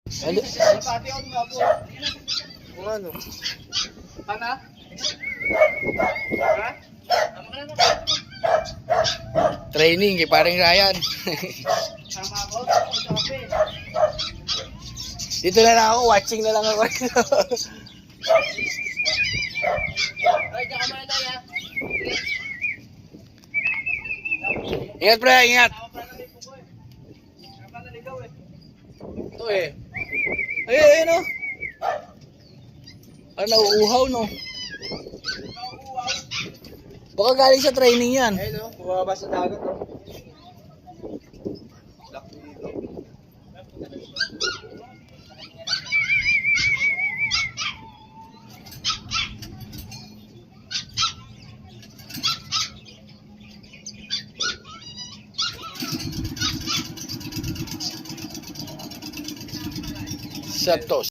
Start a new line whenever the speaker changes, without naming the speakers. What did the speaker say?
Ano?
Pati ako nga po.
Kung ano?
Pana? Ha?
Training kay paring Ryan.
Tama ako. Sabi.
Dito na lang ako, watching na lang ako.
Ay, diyan ka muna tayo ha.
Ingat pre, ingat.
Ako pa na lipo ko eh. Ako pa naligaw eh.
Ito eh. Ay, ayun o. Parang nauuhaw no. Baka galing sa training yan.
Ayun o, bumaba sa dagat o. Lock dito.
Santos.